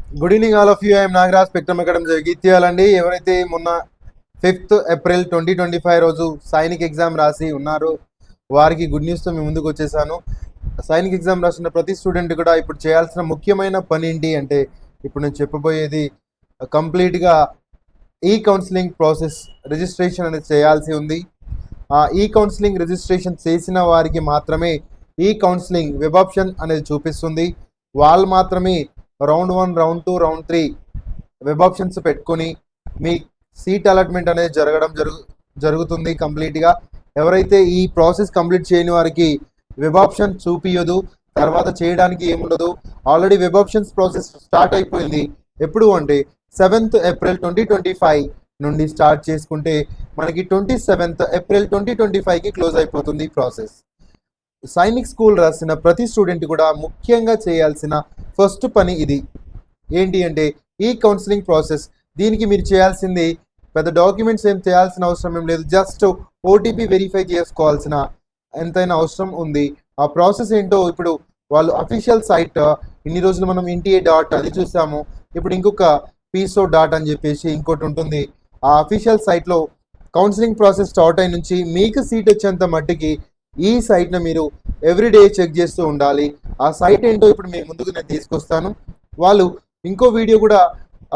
Good evening all of you. I'm Nagaraj, spectrum academy జగిత్యాలండి. ఎవరైతే మొన్న 5th ఏప్రిల్ 2025 రోజు సైనిక్ ఎగ్జామ్ రాసి ఉన్నారో వారికి గుడ్ న్యూస్తో మీ ముందుకు వచ్చేసాను. సైనిక్ ఎగ్జామ్ రాసిన ప్రతి స్టూడెంట్ కూడా ఇప్పుడు చేయాల్సిన ముఖ్యమైన పని ఏంటి అంటే, ఇప్పుడు నేను చెప్పబోయేది కంప్లీట్గా ఈ కౌన్సిలింగ్ ప్రాసెస్ రిజిస్ట్రేషన్ అనేది చేయాల్సి ఉంది. ఈ కౌన్సిలింగ్ రిజిస్ట్రేషన్ చేసిన వారికి మాత్రమే ఈ కౌన్సిలింగ్ వెబ్ ఆప్షన్ అనేది చూపిస్తుంది. వాళ్ళు మాత్రమే round 1, round 2, round 3 web options పెట్టుకొని మీ సీట్ అలాట్మెంట్ అనేది జరుగుతుంది కంప్లీట్గా. ఎవరైతే ఈ ప్రాసెస్ కంప్లీట్ చేయని వారికి వెబ్ ఆప్షన్ చూపియదు, తర్వాత చేయడానికి ఏముండదు. Already web options process start అయిపోయింది. ఎప్పుడు అంటే 7th ఏప్రిల్ 2025 నుండి స్టార్ట్ చేసుకుంటే మనకి 27th ఏప్రిల్ 2025కి క్లోజ్ అయిపోతుంది ప్రాసెస్. సైనిక్ స్కూల్ రాసిన ప్రతి స్టూడెంట్ కూడా ముఖ్యంగా చేయాల్సిన ఫస్ట్ పని ఇది ఏంటి అంటే ఈ కౌన్సిలింగ్ ప్రాసెస్. దీనికి మీరు చేయాల్సింది పెద్ద డాక్యుమెంట్స్ ఏం చేయాల్సిన అవసరం ఏం లేదు. జస్ట్ ఓటీపీ వెరిఫై చేసుకోవాల్సిన ఎంతైనా అవసరం ఉంది. ఆ ప్రాసెస్ ఏంటో ఇప్పుడు వాళ్ళు అఫీషియల్ సైట్, ఇన్ని రోజులు మనం NTA డాట్ అది చూసాము, ఇప్పుడు ఇంకొక పీసో డాట్ అని చెప్పేసి ఇంకోటి ఉంటుంది. ఆ అఫీషియల్ సైట్లో కౌన్సిలింగ్ ప్రాసెస్ స్టార్ట్ అయిన నుంచి మీకు సీట్ వచ్చేంత మట్టికి ఈ సైట్ను మీరు ఎవ్రీడే చెక్ చేస్తూ ఉండాలి. ఆ సైట్ ఏంటో ఇప్పుడు మీ ముందుకు నేను తీసుకొస్తాను. వాళ్ళు ఇంకో వీడియో కూడా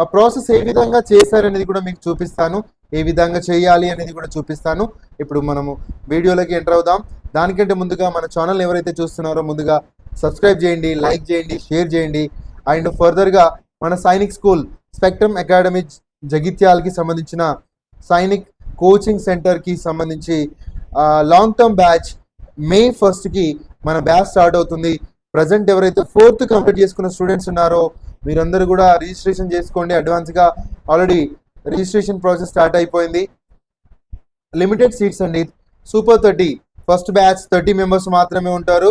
ఆ ప్రాసెస్ ఏ విధంగా చేశారనేది కూడా మీకు చూపిస్తాను, ఏ విధంగా చేయాలి అనేది కూడా చూపిస్తాను. ఇప్పుడు మనము వీడియోలోకి ఎంటర్ అవుదాం. దానికంటే ముందుగా మన ఛానల్ ఎవరైతే చూస్తున్నారో ముందుగా సబ్స్క్రైబ్ చేయండి, లైక్ చేయండి, షేర్ చేయండి. అండ్ ఫర్దర్గా మన సైనిక్ స్కూల్ స్పెక్ట్రమ్ అకాడమీ జగిత్యాలకి సంబంధించిన సైనిక్ కోచింగ్ సెంటర్కి సంబంధించి long term batch May 1st మన బ్యాచ్ స్టార్ట్ అవుతుంది. ప్రజెంట్ ఎవరైతే 4th కంప్లీట్ చేసుకున్న స్టూడెంట్స్ ఉన్నారో మీరందరూ కూడా రిజిస్ట్రేషన్ చేసుకోండి. అడ్వాన్స్గా ఆల్రెడీ రిజిస్ట్రేషన్ ప్రాసెస్ స్టార్ట్ అయిపోయింది. లిమిటెడ్ సీట్స్ అండి. సూపర్ 30 ఫస్ట్ బ్యాచ్ 30 మెంబర్స్ మాత్రమే ఉంటారు.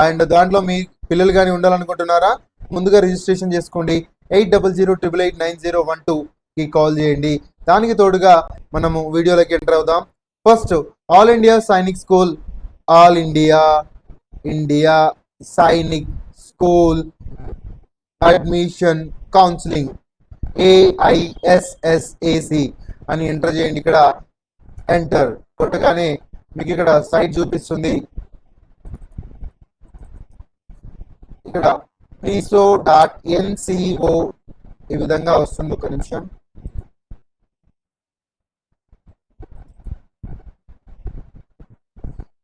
అండ్ దాంట్లో మీ పిల్లలు కానీ ఉండాలనుకుంటున్నారా, ముందుగా రిజిస్ట్రేషన్ చేసుకోండి. 8088899012కి కాల్ చేయండి. దానికి తోడుగా మనము వీడియోలోకి ఎంటర్ అవుదాం. First all India Sainik school, all India Sainik school admission counselling AISSAC అని ఎంటర్ చేయండి. ఇక్కడ ఎంటర్ కొట్టగానే మీకు ఇక్కడ సైట్ చూపిస్తుంది. ఇక్కడ piso.nco ఈ విధంగా వస్తుంది. ఒక నిమిషం.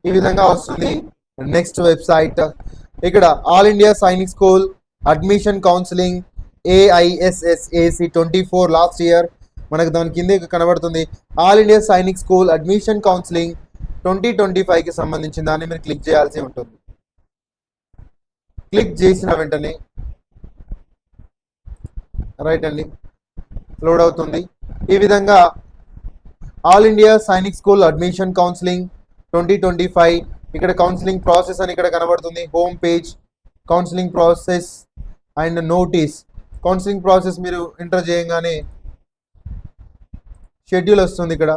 ఈ విధంగా వస్తుంది నెక్స్ట్ వెబ్సైట్. ఇక్కడ all India Sainik school admission counselling AISSAC 24 last year మనకు దాని కింద కనబడుతుంది. All India Sainik school admission counselling 2025కి సంబంధించిన దాన్ని మీరు క్లిక్ చేయాల్సి ఉంటుంది. క్లిక్ చేసిన వెంటనే రైట్ అండి లోడ్ అవుతుంది. ఈ విధంగా all India Sainik school admission counselling 2025 ఇక్కడ కౌన్సిలింగ్ ప్రాసెస్ అని ఇక్కడ కనబడుతుంది. Home page counselling process and notice. Counselling process మీరు ఎంటర్ చేయగానే షెడ్యూల్ వస్తుంది. ఇక్కడ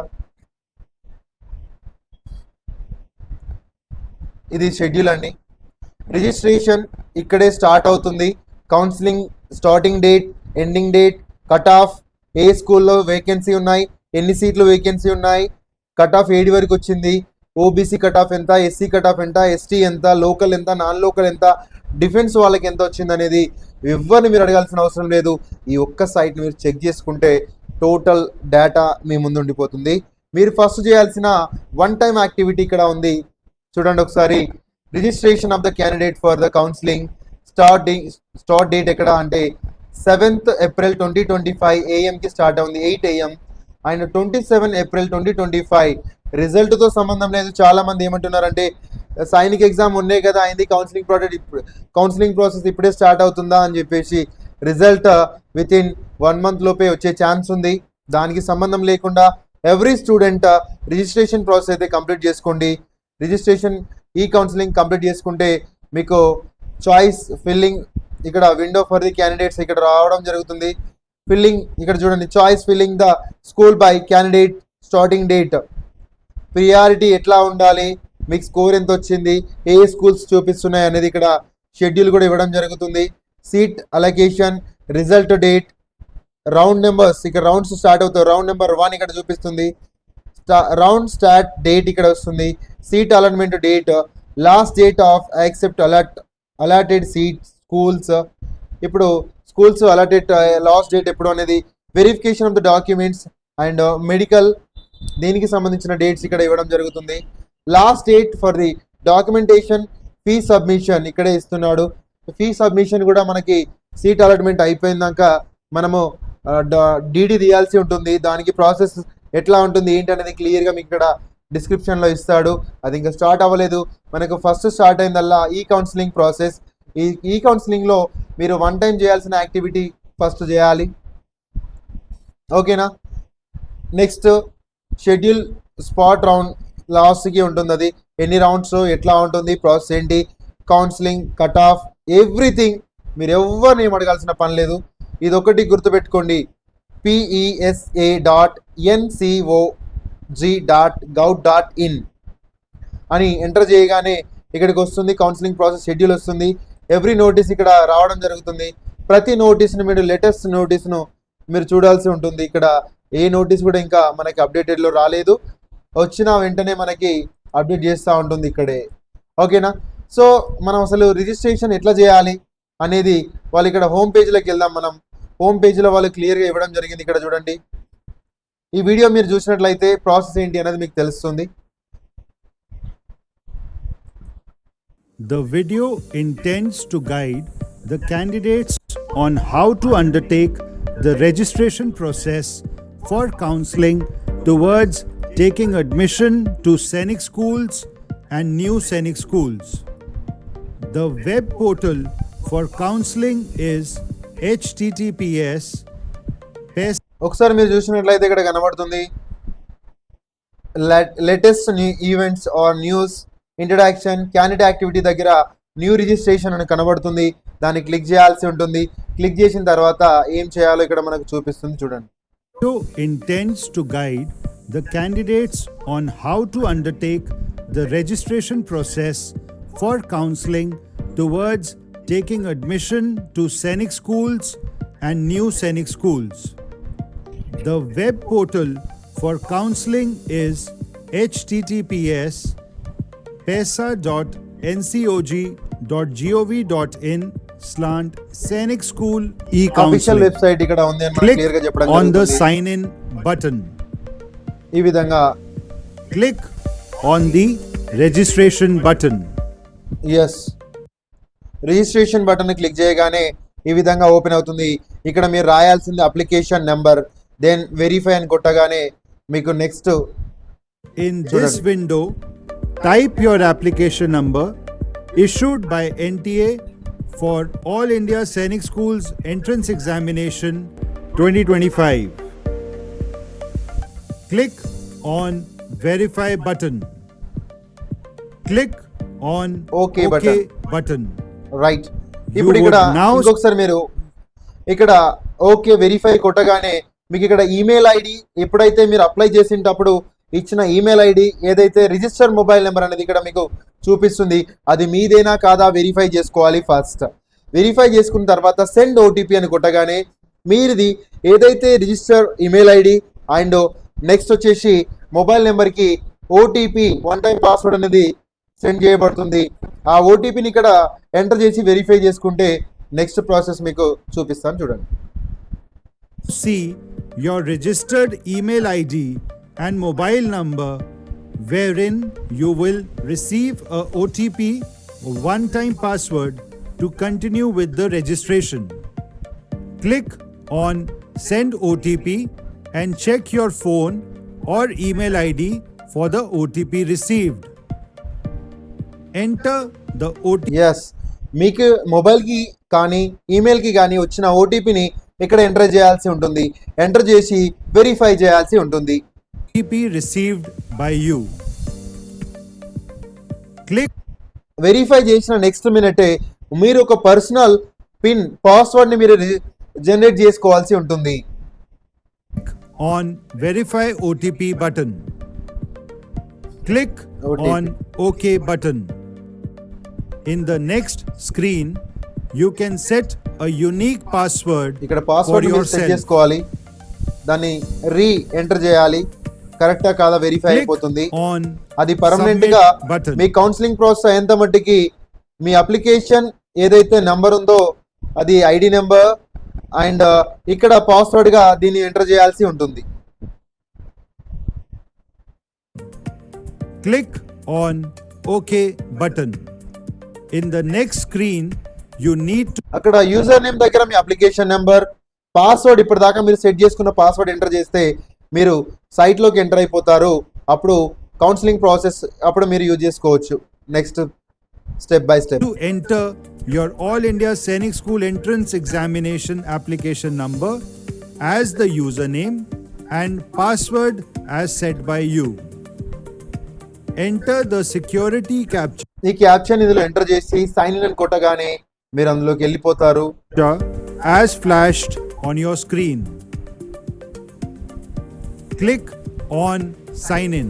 ఇది షెడ్యూల్ అండి. రిజిస్ట్రేషన్ ఇక్కడే స్టార్ట్ అవుతుంది. Counselling starting date, ending date, cut off, ఏ స్కూల్లో వేకెన్సీ ఉన్నాయి, ఎన్ని సీట్లు వేకెన్సీ ఉన్నాయి, కట్ ఆఫ్ ఏడి వరకు వచ్చింది, ఓబీసీ కట్ ఆఫ్ ఎంత, ఎస్సీ కట్ ఆఫ్ ఎంత, ఎస్టీ ఎంత, లోకల్ ఎంత, నాన్ లోకల్ ఎంత, డిఫెన్స్ వాళ్ళకి ఎంత వచ్చింది అనేది ఎవరిని మీరు అడగాల్సిన అవసరం లేదు. ఈ ఒక్క సైట్ని మీరు చెక్ చేసుకుంటే టోటల్ డేటా మీ ముందు ఉండిపోతుంది. మీరు ఫస్ట్ చేయాల్సిన వన్ టైం యాక్టివిటీ ఇక్కడ ఉంది, చూడండి ఒకసారి. Registration of the candidate for the counselling start date ఎక్కడ అంటే 7th ఏప్రిల్ 2025 AM స్టార్ట్ అవుతుంది, 8 AM. అండ్ 27 ఏప్రిల్ 2025 రిజల్ట్తో సంబంధం లేదు. చాలా మంది ఏమంటున్నారంటే సైనిక్ ఎగ్జామ్ ఉన్నాయి కదా అయింది, కౌన్సిలింగ్ ప్రాసెస్ ఇప్పుడే స్టార్ట్ అవుతుందా అని చెప్పేసి. రిజల్ట్ విత్ ఇన్ 1 month లోపే వచ్చే ఛాన్స్ ఉంది. దానికి సంబంధం లేకుండా ఎవ్రీ స్టూడెంట్ రిజిస్ట్రేషన్ ప్రాసెస్ అయితే కంప్లీట్ చేసుకోండి. రిజిస్ట్రేషన్ ఈ కౌన్సిలింగ్ కంప్లీట్ చేసుకుంటే మీకు చాయిస్ ఫిల్లింగ్ ఇక్కడ విండో ఫర్ ది క్యాండిడేట్స్ ఇక్కడ రావడం జరుగుతుంది. ఫిల్లింగ్ ఇక్కడ చూడండి, choice filling the school by candidate starting date, priority ఎట్లా ఉండాలి, మీకు స్కోర్ ఎంత వచ్చింది, ఏ స్కూల్స్ చూపిస్తున్నాయి అనేది ఇక్కడ షెడ్యూల్ కూడా ఇవ్వడం జరుగుతుంది. Seat allocation, result date, round numbers, ఇక్కడ రౌండ్స్ స్టార్ట్ అవుతాయి. రౌండ్ నెంబర్ 1 ఇక్కడ చూపిస్తుంది, రౌండ్ స్టార్ట్ డేట్ ఇక్కడ వస్తుంది, seat allotment date, last date of accept allotted seat schools, ఇప్పుడు స్కూల్స్ అలాటెడ్ లాస్ట్ డేట్ ఎప్పుడు అనేది, verification of the documents and medical, దీనికి సంబంధించిన డేట్స్ ఇక్కడ ఇవ్వడం జరుగుతుంది. Last date for the documentation, fee submission ఇక్కడే ఇస్తున్నాడు. ఫీ సబ్మిషన్ కూడా మనకి సీట్ అలాట్మెంట్ అయిపోయిందాక మనము డీడీ తీయాల్సి ఉంటుంది. దానికి ప్రాసెస్ ఎట్లా ఉంటుంది ఏంటి అనేది క్లియర్గా మీకు ఇక్కడ డిస్క్రిప్షన్లో ఇస్తాడు. అది ఇంకా స్టార్ట్ అవ్వలేదు. మనకు ఫస్ట్ స్టార్ట్ అయిందల్లా ఈ కౌన్సిలింగ్ ప్రాసెస్. ఈ కౌన్సిలింగ్లో మీరు 1 టైం చేయాల్సిన యాక్టివిటీ ఫస్ట్ చేయాలి, ఓకేనా. నెక్స్ట్ షెడ్యూల్ స్పాట్ రౌండ్ లాస్ట్కి ఉంటుంది. అది ఎన్ని రౌండ్స్, ఎట్లా ఉంటుంది, ప్రాసెస్ ఏంటి, కౌన్సిలింగ్, కట్ ఆఫ్, ఎవ్రీథింగ్. మీరు ఎవరిని ఏం అడగాల్సిన పని లేదు. ఇది ఒకటి గుర్తుపెట్టుకోండి, pesa.ncog.gov.in అని ఎంటర్ చేయగానే ఇక్కడికి వస్తుంది, కౌన్సిలింగ్ ప్రాసెస్ షెడ్యూల్ వస్తుంది. ఎవ్రీ నోటీస్ ఇక్కడ రావడం జరుగుతుంది. ప్రతి నోటీస్ను మీరు లేటెస్ట్ నోటీస్ను మీరు చూడాల్సి ఉంటుంది. ఇక్కడ ఏ నోటీస్ కూడా ఇంకా మనకి అప్డేటెడ్లో రాలేదు, వచ్చిన వెంటనే మనకి అప్డేట్ చేస్తూ ఉంటుంది ఇక్కడే, ఓకేనా. సో మనం అసలు రిజిస్ట్రేషన్ ఎట్లా చేయాలి అనేది వాళ్ళు ఇక్కడ హోమ్ పేజ్లోకి వెళ్దాం. మనం హోమ్ పేజ్లో వాళ్ళు క్లియర్గా ఇవ్వడం జరిగింది. ఇక్కడ చూడండి, ఈ వీడియో మీరు చూసినట్లయితే ప్రాసెస్ ఏంటి అనేది మీకు తెలుస్తుంది. The video intends to guide the candidates on how to undertake the registration process for counseling towards taking admission to Scenic schools and new Scenic schools. The web portal for counseling is https ఒకసారి మీరు చూసినట్లయితే ఇక్కడ కనబడుతుంది latest events or news, introduction, candidate activity దగ్గర new registration అని కనబడుతుంది. దాన్ని click చేయాల్సి ఉంటుంది. క్లిక్ చేసిన తర్వాత ఏం చేయాలో ఇక్కడ మనకు చూపిస్తుంది, చూడండి. Video intends to guide the candidates on how to undertake the registration process for counseling towards taking admission to Scenic schools and new Scenic schools. The web portal for counseling is https pesa.ncog.gov.in/Scenic school official e-counseling. Website ఇక్కడ ఉంది అని Click clear గా చెప్పడం on the జరుగుతుంది. sign in button. ఈ విధంగా Click on the registration button. Yes, registration button click చేయగానే ఈ విధంగా ఓపెన్ అవుతుంది. ఇక్కడ మీరు రాయాల్సింది అప్లికేషన్ నెంబర్, దెన్ వెరిఫై అని కొట్టగానే మీకు next In this window, type your application number issued by NTA for All India Scenic Schools Entrance Examination 2025. Click on Verify button. Click on Okay button. Right. ఇప్పుడు You ఇక్కడ would now ఇంకొకసారి మీరు ఇక్కడ okay verify కొట్టగానే మీకు ఇక్కడ email ID, ఎప్పుడైతే మీరు అప్లై చేసేటప్పుడు ఇచ్చిన ఈమెయిల్ ఐడి, ఏదైతే రిజిస్టర్ మొబైల్ నెంబర్ అనేది ఇక్కడ మీకు చూపిస్తుంది, అది మీదేనా కాదా వెరిఫై చేసుకోవాలి. ఫస్ట్ వెరిఫై చేసుకున్న తర్వాత సెండ్ ఓటీపీ అని కొట్టగానే మీది ఏదైతే register email ID and next వచ్చేసి మొబైల్ నెంబర్కి ఓటీపీ 1 టైం పాస్వర్డ్ అనేది సెండ్ చేయబడుతుంది. ఆ ఓటీపీని ఇక్కడ ఎంటర్ చేసి వెరిఫై చేసుకుంటే నెక్స్ట్ ప్రాసెస్ మీకు చూపిస్తాను, చూడండి. see your registered email ID and mobile number, wherein you will receive a OTP, one-time password, to continue with the registration. Click on Send OTP and check your phone or email ID for the OTP received. Enter the OTP. Yes, మీకు మొబైల్కి కానీ ఈమెయిల్కి కానీ వచ్చిన ఓటీపీని ఇక్కడ enter చేయాల్సి ఉంటుంది. Enter చేసి వెరిఫై చేయాల్సి ఉంటుంది. received by you. Click verify చేసిన నెక్స్ట్ మినిటే మీరు ఒక పర్సనల్ పిన్, పాస్వర్డ్ని మీరు జనరేట్ చేసుకోవాల్సి ఉంటుంది. on Verify OTP button. Click OTP. on OK button. In the next screen, you can set a unique password ఇక్కడ for పాస్వర్డ్ మీరు సెట్ yourself. చేసుకోవాలి, దాన్ని ఎంటర్ చేయాలి, కరెక్టా కాదా వెరిఫై Click అయిపోతుంది. on అది పర్మనెంట్ submit గా button. మీ కౌన్సిలింగ్ ప్రాసెస్ అయ్యేంత మట్టికి మీ అప్లికేషన్ ఏదైతే నెంబర్ ఉందో అది ఐడి నెంబర్ అండ్ ఇక్కడ పాస్వర్డ్ గా దీన్ని ఎంటర్ చేయాల్సి ఉంటుంది. Click on OK button. In the next screen, you need to అక్కడ యూజర్ నేమ్ దగ్గర మీ అప్లికేషన్ నెంబర్, పాస్వర్డ్ ఇప్పటిదాకా మీరు సెట్ చేసుకున్న పాస్వర్డ్ ఎంటర్ చేస్తే మీరు సైట్ లోకి ఎంటర్ అయిపోతారు. అప్పుడు కౌన్సిలింగ్ ప్రాసెస్ అప్పుడు మీరు యూజ్ చేసుకోవచ్చు. Next step by step enter your All India Sainik School Entrance Examination application number as the username and password as set by you. Enter the security captcha ఈ caption ఇందులో enter చేసి sign in అని కొట్టగానే మీరు అందులోకి వెళ్ళిపోతారు. as flashed on your screen. Click on sign in.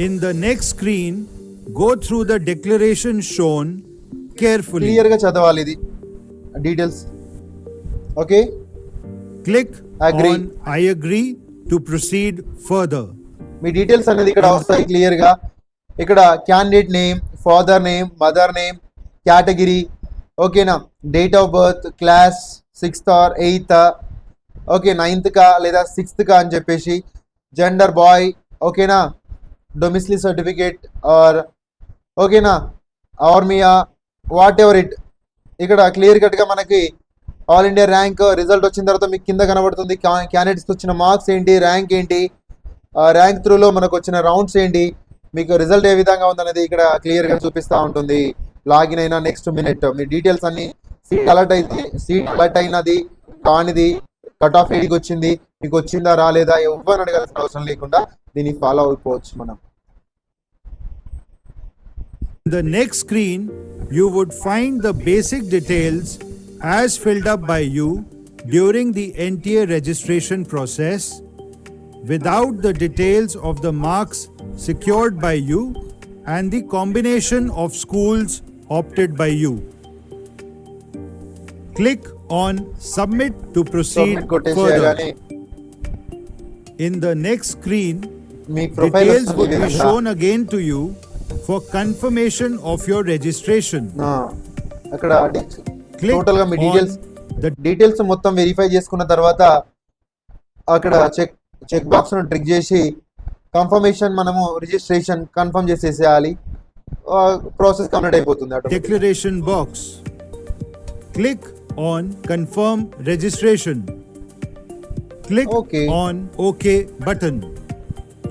In the next screen, go through the declaration shown carefully. Clear గా చదవాలి ఇది details. Okay, Click Agree. on I agree to proceed further. మీ details అనేది ఇక్కడ వస్తాయి clear గా. ఇక్కడ candidate name, father name, mother name, category, ఓకేనా, date of birth, class 6th or 8th, okay 9th కా లేదా 6th కా అని చెప్పేసి, జెండర్ బాయ్, ఓకేనా, డొమిసిలీ సర్టిఫికేట్ ఆర్ ఓకేనా ఆర్మియా వాట్ ఎవర్ ఇట్. ఇక్కడ క్లియర్ కట్గా మనకి ఆల్ ఇండియా ర్యాంక్ రిజల్ట్ వచ్చిన తర్వాత మీకు కింద కనబడుతుంది క్యాండిడేట్స్కి వచ్చిన మార్క్స్ ఏంటి, ర్యాంక్ ఏంటి, ర్యాంక్ త్రూలో మనకు వచ్చిన రౌండ్స్ ఏంటి, మీకు రిజల్ట్ ఏ విధంగా ఉందనేది ఇక్కడ క్లియర్గా చూపిస్తూ ఉంటుంది. లాగిన్ అయినా నెక్స్ట్ మినిట్ మీ డీటెయిల్స్ అన్ని సీట్ అలర్ట్ అయినది కానిది, కట్ ఆఫ్ ఏడికి వచ్చింది, మీకు వచ్చిందా రాలేదా ఎవరిని అడగాల్సిన అవసరం లేకుండా దీన్ని ఫాలో అయిపోవచ్చు మనం. In the next screen, you would find the basic details as filled up by you during the NTA registration process without the details of the marks secured by you and the combination of schools opted by you. Click on Submit to proceed further. In the next screen, me profile details would be shown again to you for confirmation of your registration. అక్కడ Click total గా మీ on the details మొత్తం verify చేసుకున్న తర్వాత అక్కడ check box ను trick చేసి confirmation మనము registration confirm చేసేసేయాలి. Process complete అయిపోతుంది. declaration box. Click on Confirm Registration. Click Okay. on OK button.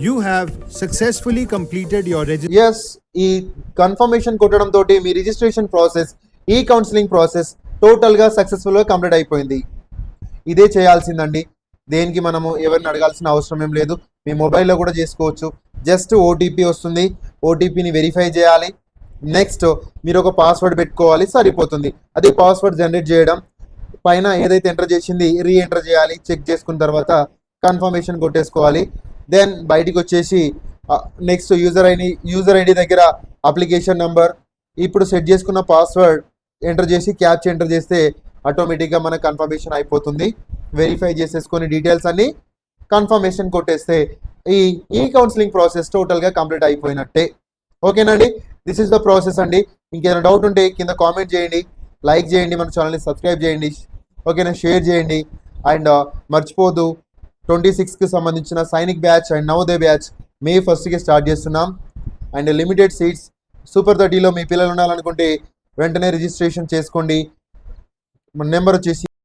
You have successfully completed your registration. Yes, ఈ కన్ఫర్మేషన్ కొట్టడం తోటి మీ రిజిస్ట్రేషన్ ప్రాసెస్, ఈ కౌన్సిలింగ్ ప్రాసెస్ టోటల్ గా సక్సెస్ఫుల్ గా కంప్లీట్ అయిపోయింది. ఇదే చేయాల్సిందండి. దేనికి మనము ఎవరిని అడగాల్సిన అవసరం ఏం లేదు. మీ మొబైల్లో కూడా చేసుకోవచ్చు. జస్ట్ ఓటీపీ వస్తుంది, ఓటీపీని వెరిఫై చేయాలి. నెక్స్ట్ మీరు ఒక పాస్వర్డ్ పెట్టుకోవాలి, సరిపోతుంది. అది పాస్వర్డ్ జనరేట్ చేయడం, పైన ఏదైతే ఎంటర్ చేసింది ఎంటర్ చేయాలి, చెక్ చేసుకున్న తర్వాత కన్ఫర్మేషన్ కొట్టేసుకోవాలి. దెన్ బయటికి వచ్చేసి నెక్స్ట్ యూజర్ ఐడి దగ్గర అప్లికేషన్ నంబర్, ఇప్పుడు సెట్ చేసుకున్న పాస్వర్డ్ ఎంటర్ చేసి క్యాప్చా ఎంటర్ చేస్తే ఆటోమేటిక్గా మన కన్ఫర్మేషన్ అయిపోతుంది. వెరిఫై చేసేసుకొని డీటెయిల్స్ అన్ని కన్ఫర్మేషన్ కొట్టేస్తే ఈ కౌన్సిలింగ్ ప్రాసెస్ టోటల్గా కంప్లీట్ అయిపోయినట్టే. ఓకేనండి, దిస్ ఇస్ ద ప్రాసెస్ అండి. ఇంకేమైనా డౌట్ ఉంటే కింద కామెంట్ చేయండి, లైక్ చేయండి, మన ఛానల్ని సబ్స్క్రైబ్ చేయండి, ఓకేనా, షేర్ చేయండి. అండ్ మర్చిపోదు 26కి సంబంధించిన Sainik batch and Navodaya batch May 1కి స్టార్ట్ చేస్తున్నాం. అండ్ లిమిటెడ్ సీట్స్ సూపర్ 30లో మీ పిల్లలు ఉండాలనుకుంటే వెంటనే రిజిస్ట్రేషన్ చేసుకోండి. మన నెంబర్ వచ్చేసి